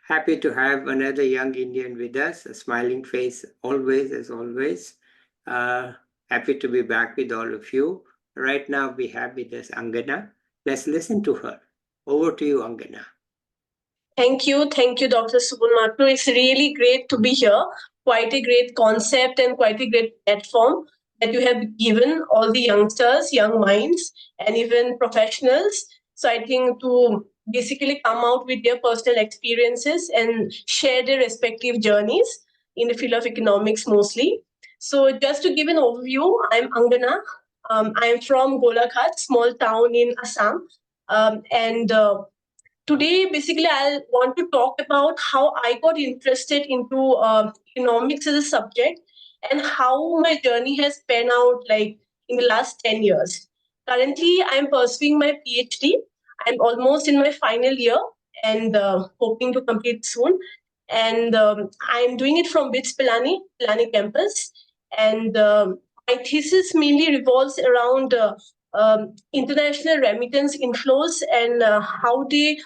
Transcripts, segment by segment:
Happy to have another young Indian with us, a smiling face always, as always. Happy to be back with all of you. Right now, we have with us Angana. Let's listen to her. Over to you, Angana. Thank you, Dr. Subunmatno. It's really great to be here. Quite a great concept and quite a great platform that you have given all the youngsters, young minds, and even professionals. So I think to basically come out with their personal experiences and share their respective journeys in the field of economics mostly. So just to give an overview, I'm Angana. I'm from Golaghat, small town in Assam. And Today, basically, I want to talk about how I got interested into economics as a subject and how my journey has panned out like in the last 10 years. Currently, I'm pursuing my PhD. I'm almost in my final year and hoping to complete soon. And I'm doing it from BITS Pilani Campus. And my thesis mainly revolves around international remittance inflows and how they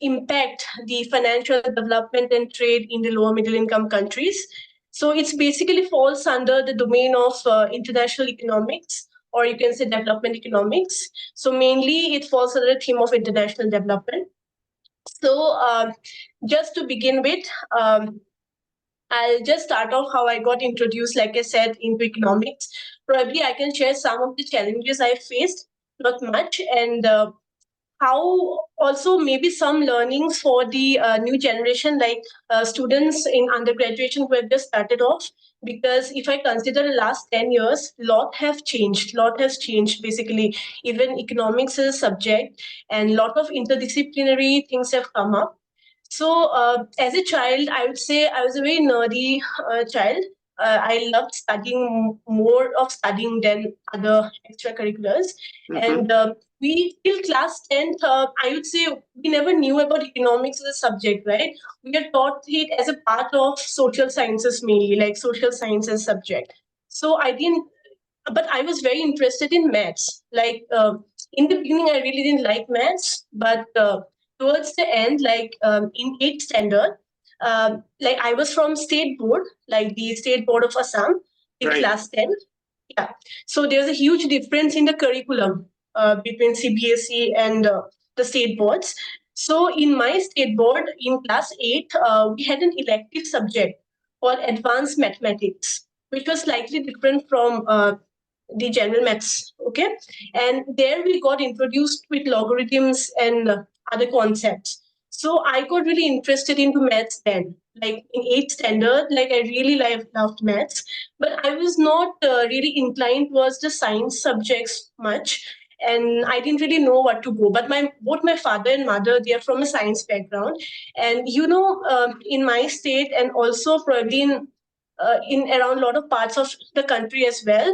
impact the financial development and trade in the lower middle income countries. So it's basically falls under the domain of international economics, or you can say development economics. So mainly it falls under the theme of international development. So just to begin with, I'll just start off how I got introduced, like I said, into economics. Probably I can share some of the challenges I faced, not much, and how also maybe some learnings for the new generation, like students in undergraduation who have just started off. Because if I consider the last 10 years, lot has changed basically. Even economics is a subject and lot of interdisciplinary things have come up. So, as a child, I would say I was a very nerdy child. I loved studying, more of studying than other extracurriculars. And we, till class 10th, I would say we never knew about economics as a subject, right? We are taught it as a part of social sciences mainly, like social sciences subject. So I didn't, but I was very interested in maths. Like in the beginning, I really didn't like maths, but towards the end, like in 8th standard, like I was from state board, like the state board of Assam, in class 10. Yeah. So there's a huge difference in the curriculum between CBSE and the state boards. So in my state board in class 8, we had an elective subject called advanced mathematics, which was slightly different from the general maths. Okay. And there we got introduced with logarithms and other concepts. So I got really interested into maths then. Like in 8th standard, like I really loved maths, but I was not really inclined towards the science subjects much, and I didn't really know what to go. But my both my father and mother, they are from a science background, and in my state and also probably in around a lot of parts of the country as well,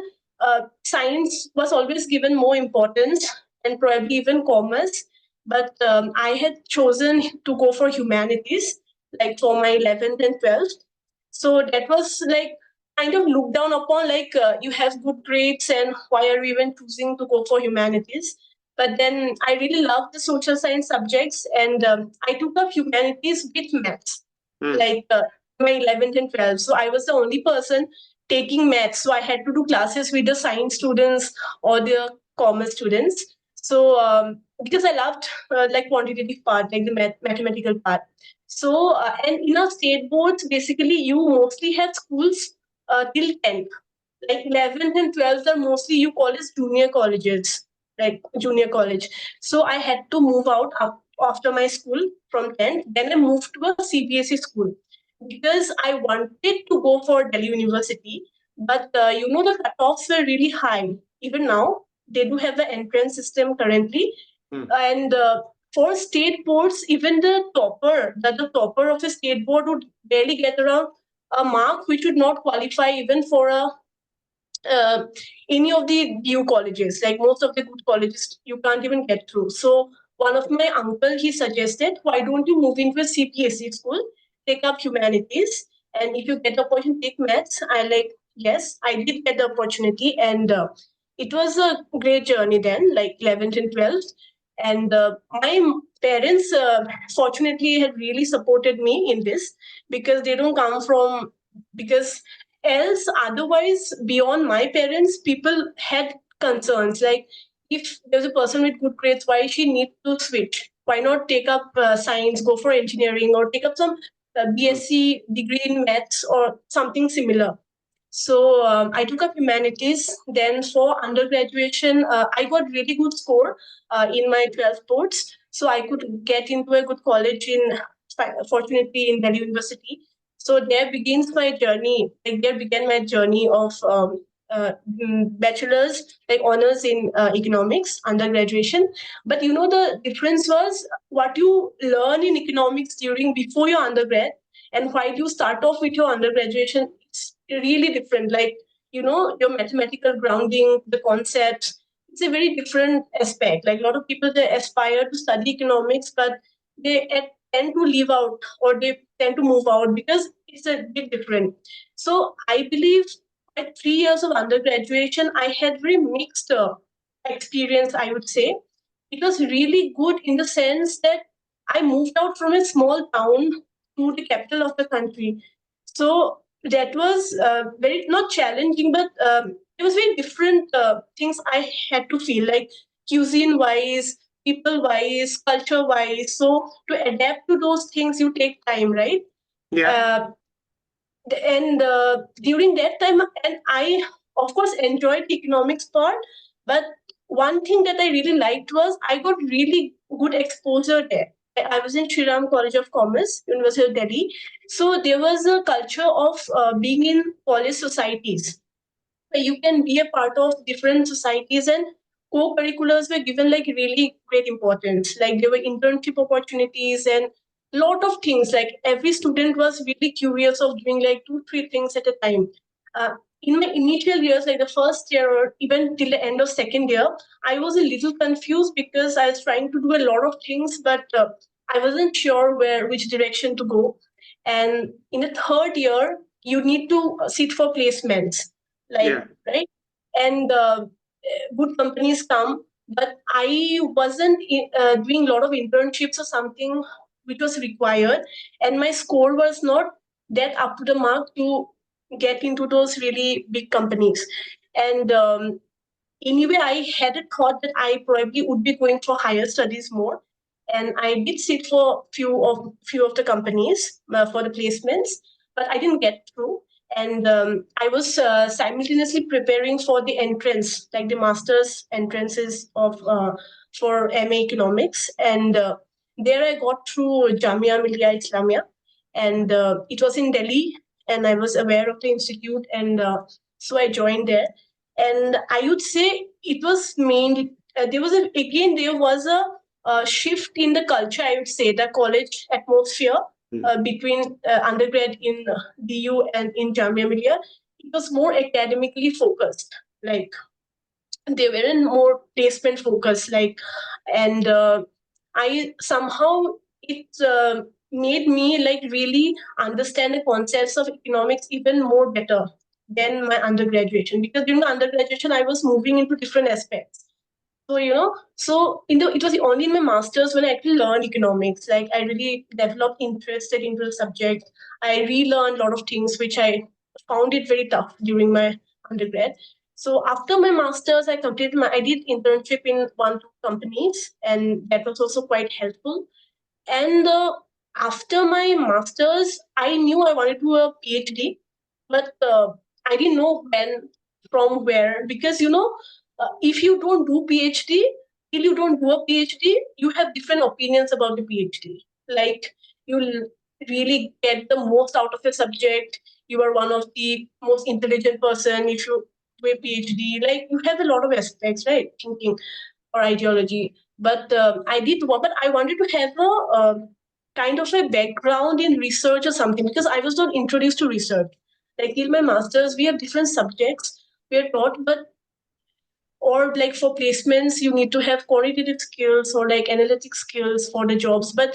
science was always given more importance and probably even commerce. But I had chosen to go for humanities, like for my 11th and 12th. So that was like kind of looked down upon, like you have good grades and why are you even choosing to go for humanities? But then I really loved the social science subjects, and I took up humanities with maths, like my 11th and 12th. So I was the only person taking maths. So I had to do classes with the science students or the commerce students. So because I loved like quantitative part, like the mathematical part. So and in our state boards, basically you mostly have schools till 10th. Like 11th and 12th are mostly you call as junior colleges, like junior college. So I had to move out after my school from 10th. Then I moved to a CBSE school because I wanted to go for Delhi University, but the cutoffs were really high. Even now, they do have the entrance system currently, and for state boards, even the topper of a state board would barely get around a mark which would not qualify even for a any of the due colleges. Like most of the good colleges, you can't even get through. So one of my uncle, he suggested, why don't you move into a CPSE school, take up humanities, and if you get the opportunity, take maths. I like, yes, I did get the opportunity, and it was a great journey then, like 11th and 12th. And my parents, fortunately, had really supported me in this, because they don't come from, because else, otherwise, beyond my parents, people had concerns like, if there's a person with good grades, why she need to switch? Why not take up science, go for engineering, or take up some BSc degree in maths or something similar? So I took up humanities. Then for undergraduation, I got really good score in my 12th boards, so I could get into a good college in, fortunately, in Delhi University. So there begins my journey. Like there began my journey of bachelor's, like honors in economics, undergraduation. But the difference was what you learn in economics during before your undergrad, and while you start off with your undergraduation, it's really different. Like your mathematical grounding, the concepts, it's a very different aspect. Like a lot of people, they aspire to study economics, but they tend to leave out, or they tend to move out, because it's a bit different. So I believe at 3 years of undergraduation, I had very mixed experience, I would say. It was really good in the sense that I moved out from a small town to the capital of the country. So that was very, not challenging, but it was very different things I had to feel, like cuisine wise, people wise, culture wise. So to adapt to those things, you take time, right? Yeah. And during that time, and I of course enjoyed the economics part, but one thing that I really liked was I got really good exposure there. I was in Shri Ram College of Commerce, University of Delhi. So there was a culture of being in college societies, where you can be a part of different societies, and co-curriculars were given like really great importance. Like there were internship opportunities and lot of things. Like every student was really curious of doing like 2-3 things at a time. In my initial years, like the first year or even till the end of second year, I was a little confused because I was trying to do a lot of things, but I wasn't sure which direction to go. And in the third year, you need to sit for placements, like, Yeah. right? And good companies come, but I wasn't doing a lot of internships or something which was required, and my score was not that up to the mark to get into those really big companies. And anyway, I had a thought that I probably would be going for higher studies more, and I did sit for few of the companies for the placements, but I didn't get through. And I was simultaneously preparing for the entrance, like the master's entrances of for MA Economics, and there I got through Jamia Millia Islamia, and it was in Delhi, and I was aware of the institute, and so I joined there. And I would say it was mainly there was a shift in the culture. I would say the college atmosphere between undergrad in DU and in Jamia Millia, it was more academically focused. Like they weren't more placement focused. Like, and I somehow it made me like really understand the concepts of economics even more better than my undergraduation, because during the undergraduation I was moving into different aspects. So it was only in my masters when I actually learned economics. Like I really developed interested into the subject. I relearned a lot of things which I found it very tough during my undergrad. So after my masters, I did internship in 1-2 companies, and that was also quite helpful. And after my masters, I knew I wanted to do a PhD, but I didn't know when, from where, because if you don't do PhD, till you don't do a PhD, you have different opinions about the PhD. Like you'll really get the most out of a subject. You are one of the most intelligent person if you do a PhD. Like you have a lot of aspects, right? Thinking or ideology. But but I wanted to have a kind of a background in research or something, because I was not introduced to research. Like in my masters, we have different subjects we are taught, but or like for placements, you need to have quantitative skills or like analytic skills for the jobs. But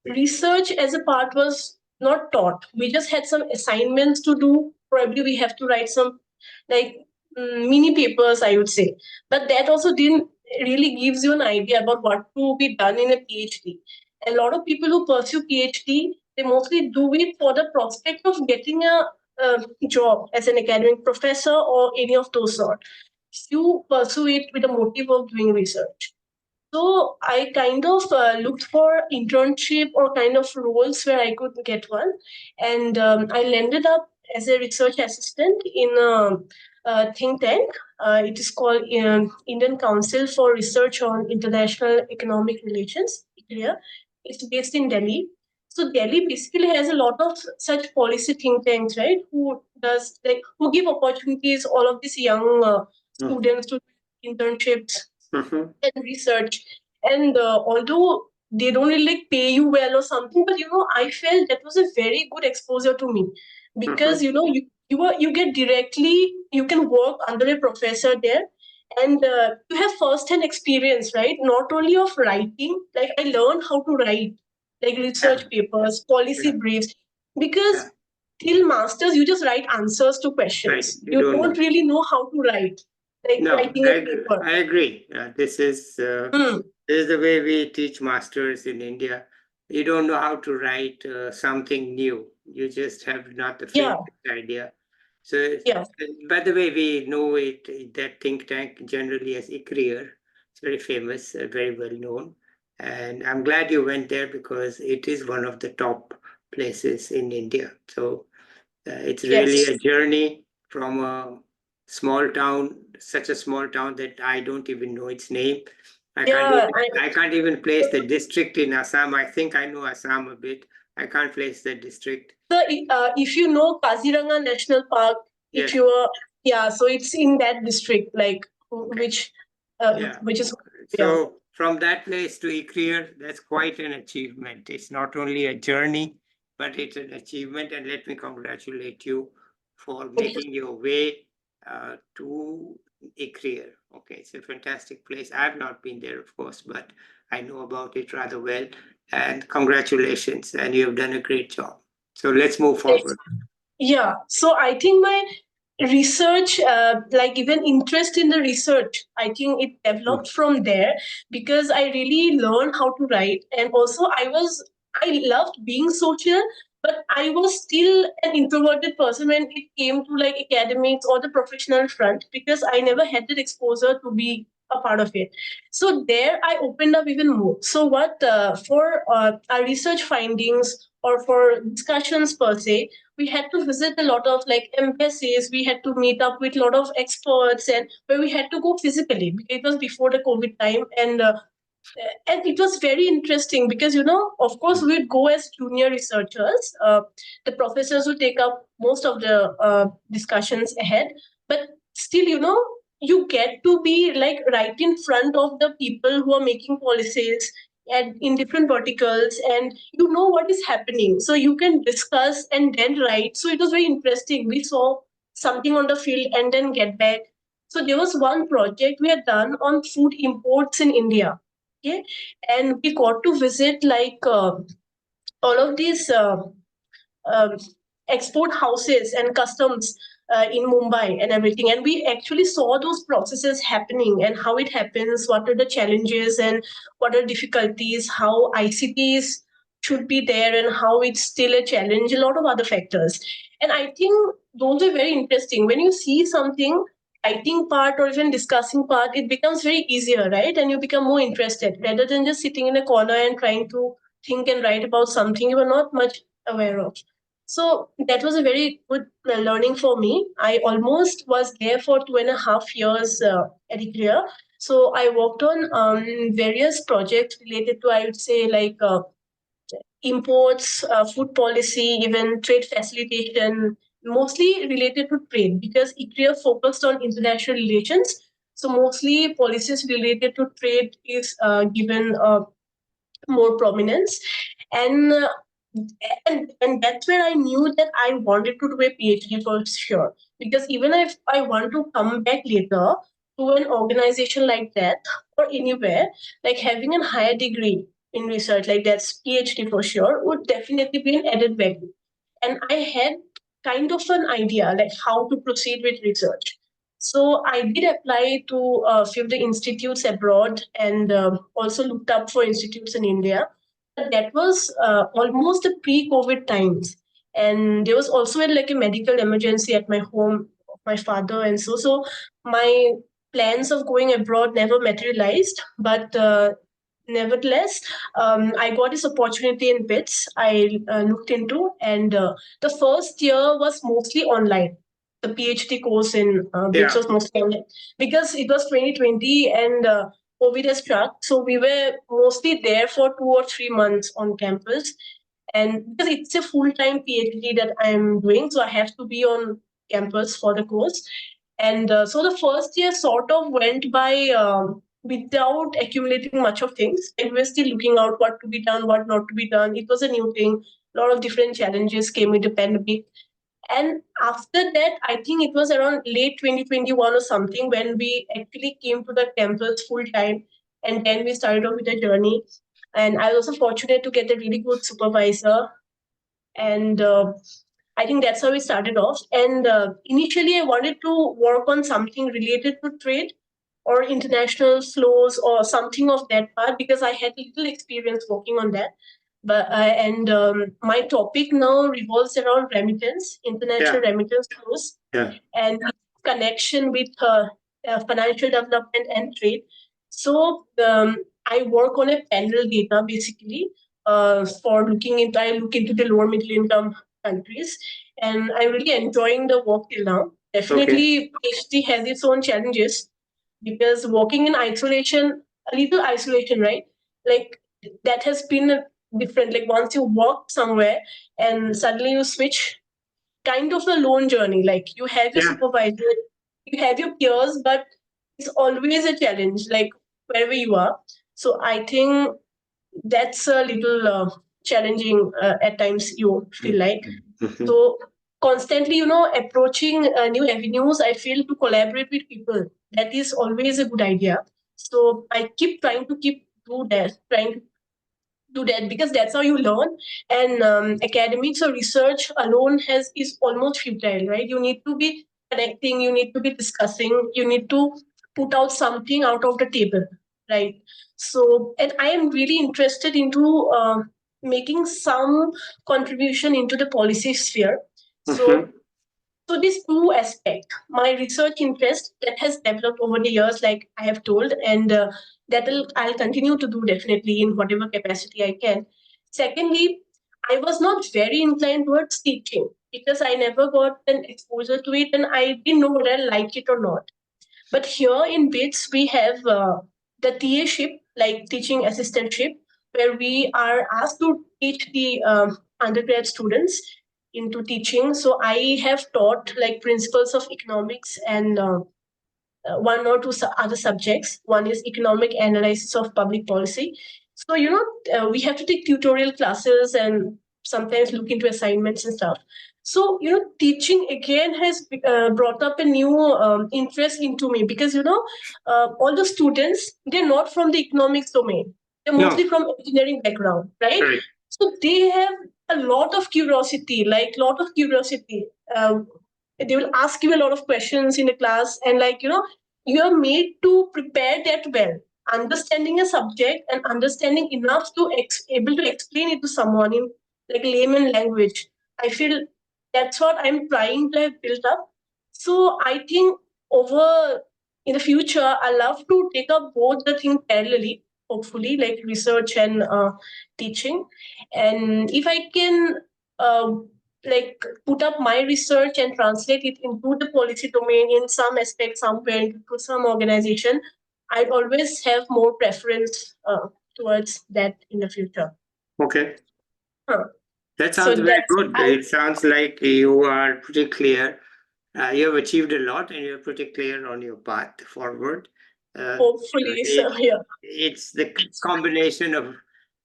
research as a part was not taught. We just had some assignments to do. Probably we have to write some like mini papers, I would say. But that also didn't really gives you an idea about what to be done in a PhD. A lot of people who pursue PhD, they mostly do it for the prospect of getting a job as an academic professor or any of those sort. You pursue it with the motive of doing research. So I kind of looked for internship or kind of roles where I could get one, and I landed up as a research assistant in a think tank. It is called Indian Council for Research on International Economic Relations. ICRIA. It's based in Delhi. So Delhi basically has a lot of such policy think tanks, right? Who give opportunities all of these young students to internships and research. And although they don't really like pay you well or something, but I felt that was a very good exposure to me because you get directly, you can work under a professor there, and you have first-hand experience, right? Not only of writing, like I learned how to write like research papers, policy briefs, because till masters you just write answers to questions. Right. You don't really know how to write, like No, writing a paper. I agree. This is Hmm. the way we teach masters in India. You don't know how to write something new. You just have not the Yeah. faintest idea. So, Yeah. by the way, we know it, that think tank generally as ICRIER. It's very famous, very well known. And I'm glad you went there because it is one of the top places in India. So it's really Yes. a journey from a small town, such a small town that I don't even know its name. Yeah. I can't even place the district in Assam. I think I know Assam a bit. I can't place the district. So, if you know Kaziranga National Park, Yes. so it's in that district, like which is So from that place to ICRIER, that's quite an achievement. It's not only a journey, but it's an achievement. And let me congratulate you for making your way to ICRIER. Okay, it's a fantastic place. I've not been there, of course, but I know about it rather well. And congratulations, and you have done a great job. So let's move forward. Yeah. So I think my research, like even interest in the research, I think it developed from there because I really learned how to write. And also I loved being social, but I was still an introverted person when it came to like academics or the professional front because I never had that exposure to be a part of it. So there I opened up even more. So what for our research findings or for discussions per se, we had to visit a lot of like embassies. We had to meet up with a lot of experts, and where we had to go physically. It was before the COVID time, and it was very interesting because of course we'd go as junior researchers. The professors would take up most of the discussions ahead, but still you get to be like right in front of the people who are making policies and in different verticals, and you know what is happening, so you can discuss and then write. So it was very interesting. We saw something on the field and then get back. So there was one project we had done on food imports in India. Okay, and we got to visit like all of these um, export houses and customs in Mumbai and everything. And we actually saw those processes happening and how it happens, what are the challenges and what are difficulties, how ICTs should be there and how it's still a challenge, a lot of other factors. And I think those are very interesting. When you see something, writing part or even discussing part, it becomes very easier, right? And you become more interested rather than just sitting in a corner and trying to think and write about something you are not much aware of. So that was a very good learning for me. I almost was there for 2.5 years at ICRIA. So I worked on various projects related to, I would say, like imports, food policy, even trade facilitation, mostly related to trade because ICRIA focused on international relations. So mostly policies related to trade is given more prominence. And and that's where I knew that I wanted to do a PhD for sure. Because even if I want to come back later to an organization like that or anywhere, like having a higher degree in research, like that's PhD for sure, would definitely be an added value. And I had kind of an idea like how to proceed with research. So I did apply to a few of the institutes abroad and also looked up for institutes in India. But that was almost the pre-COVID times. And there was also like a medical emergency at my home of my father. And so my plans of going abroad never materialized. But nevertheless, I got this opportunity in BITS. I looked into, and the first year was mostly online. The PhD course in BITS Yeah. was mostly online because it was 2020 and COVID has struck. So we were mostly there for 2 or 3 months on campus. And because it's a full-time PhD that I'm doing, so I have to be on campus for the course. And so the first year sort of went by without accumulating much of things. And we were still looking out what to be done, what not to be done. It was a new thing. A lot of different challenges came with the pandemic. And after that, I think it was around late 2021 or something when we actually came to the campus full time. And then we started off with a journey. And I was also fortunate to get a really good supervisor. And I think that's how we started off. And initially, I wanted to work on something related to trade or international flows or something of that part because I had little experience working on that. But and my topic now revolves around remittance, international remittance flows, and connection with financial development and trade. So I work on a panel data basically for looking into. I look into the lower middle income countries, and I'm really enjoying the work till now. Definitely, PhD has its own challenges because working in isolation, a little isolation, right? Like that has been different. Like once you work somewhere and suddenly you switch, kind of a lone journey. Like you have your supervisor, you have your peers, but it's always a challenge, like wherever you are. So I think that's a little challenging at times, you feel like. So constantly, approaching new avenues, I feel to collaborate with people, that is always a good idea. So I keep trying to keep do that, trying to do that because that's how you learn. And academics or research alone is almost futile, right? You need to be connecting, you need to be discussing, you need to put out something out of the table, right? So, and I am really interested into making some contribution into the policy sphere. So so these two aspects, my research interest that has developed over the years, like I have told, and I'll continue to do definitely in whatever capacity I can. Secondly, I was not very inclined towards teaching because I never got an exposure to it, and I didn't know whether I like it or not. But here in BITS, we have the TA-ship, like teaching assistantship, where we are asked to teach the undergrad students into teaching. So I have taught like principles of economics and one or two other subjects. One is economic analysis of public policy. So, we have to take tutorial classes and sometimes look into assignments and stuff. So, teaching again has brought up a new interest into me because, all the students, they're not from the economics domain. They're mostly from engineering background, right? So they have a lot of curiosity, they will ask you a lot of questions in the class, and you are made to prepare that well, understanding a subject and understanding enough to able to explain it to someone in like layman language. I feel that's what I'm trying to have built up. So I think over in the future, I love to take up both the things parallelly, hopefully, like research and teaching. And if I can uh, like put up my research and translate it into the policy domain in some aspect somewhere into some organization, I'd always have more preference towards that in the future. Okay. Huh. That sounds So very that's good. It sounds like you are pretty clear. You have achieved a lot and you're pretty clear on your path forward. hopefully so. Yeah. It's the combination of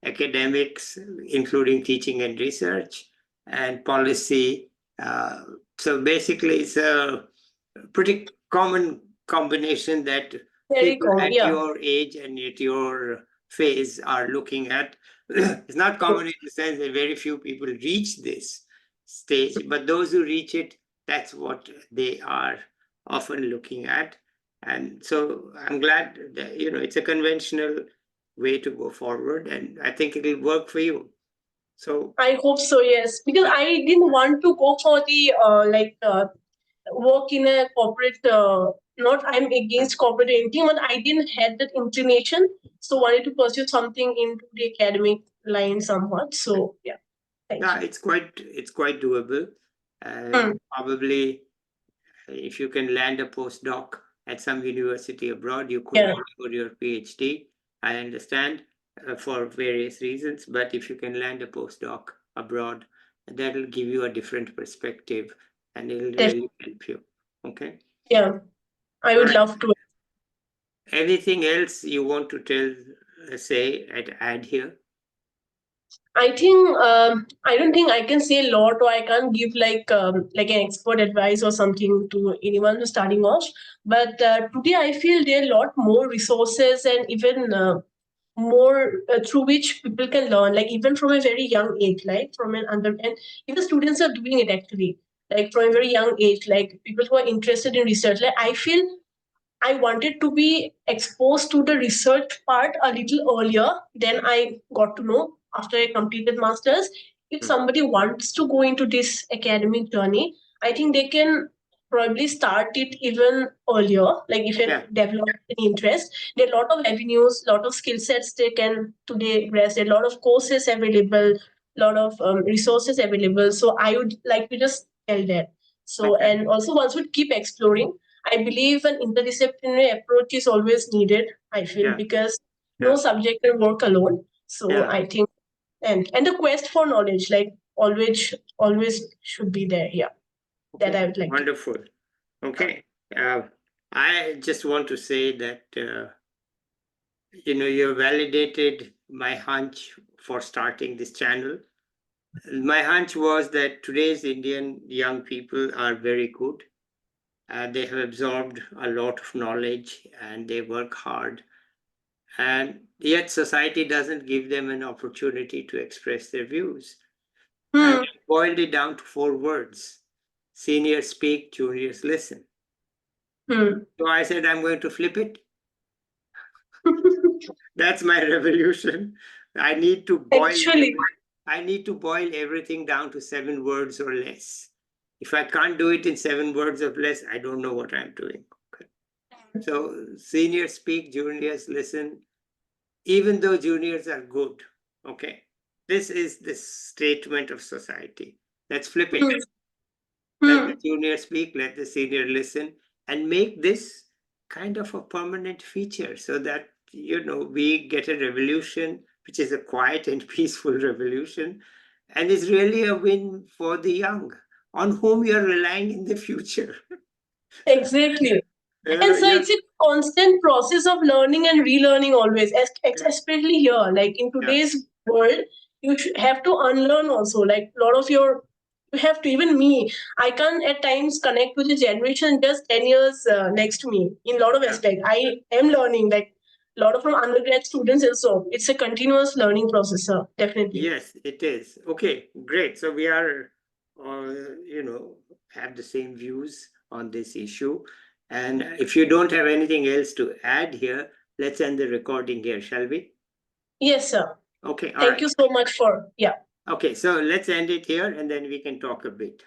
academics, including teaching and research, and policy. So basically, it's a pretty common combination that Very people common. at Yeah. your age and at your phase are looking at. It's not common in the sense that very few people reach this stage, but those who reach it, that's what they are often looking at. And so I'm glad that, it's a conventional way to go forward, and I think it will work for you. So I hope so, yes. Because I didn't want to go for the work in a corporate, not I'm against corporate or anything, but I didn't have that inclination. So wanted to pursue something into the academic line somewhat. So yeah, thank yeah, you. it's quite doable. Probably if you can land a postdoc at some university abroad, you could Yeah. go for your PhD. I understand for various reasons, but if you can land a postdoc abroad, that'll give you a different perspective and it'll really help you. Okay. Yeah, I would love to. Anything else you want to tell, add here? I think I don't think I can say a lot, or I can't give like an expert advice or something to anyone who's starting off. But today I feel there are a lot more resources and even more through which people can learn, like even from a very young age, like from an under, and even students are doing it actually, like from a very young age, like people who are interested in research. Like I feel I wanted to be exposed to the research part a little earlier than I got to know after I completed masters. If somebody wants to go into this academic journey, I think they can probably start it even earlier. Like if you develop an interest, there are a lot of avenues, lot of skill sets they can today grasp. There are a lot of courses available, lot of resources available. So I would like to just tell that. So and also one should keep exploring. I believe an interdisciplinary approach is always needed, I feel, because no subject can work alone. So I think and the quest for knowledge, like always should be there. Yeah. That I would like. Wonderful. Okay. I just want to say that you validated my hunch for starting this channel. My hunch was that today's Indian young people are very good. They have absorbed a lot of knowledge and they work hard. And yet society doesn't give them an opportunity to express their views. I boiled it down to 4 words. Seniors speak, juniors listen. So I said, I'm going to flip it. That's my revolution. I need to boil everything down to 7 words or less. If I can't do it in 7 words or less, I don't know what I'm doing. Okay. So seniors speak, juniors listen, even though juniors are good. Okay. This is the statement of society. Let's flip it. Let the junior speak, let the senior listen, and make this kind of a permanent feature so that we get a revolution which is a quiet and peaceful revolution and is really a win for the young on whom you're relying in the future. Exactly. And so it's a constant process of learning and relearning always, especially here, like in today's world, you have to unlearn also, like a lot of you have to, even me, I can at times connect with the generation just 10 years next to me in a lot of aspects. I am learning, like a lot of from undergrad students also. It's a continuous learning process, sir. Definitely. Yes, it is. Okay, great. So we are, have the same views on this issue. And if you don't have anything else to add here, let's end the recording here, shall we? Yes, sir. Okay. Thank you so much for, Okay, so let's end it here and then we can talk a bit.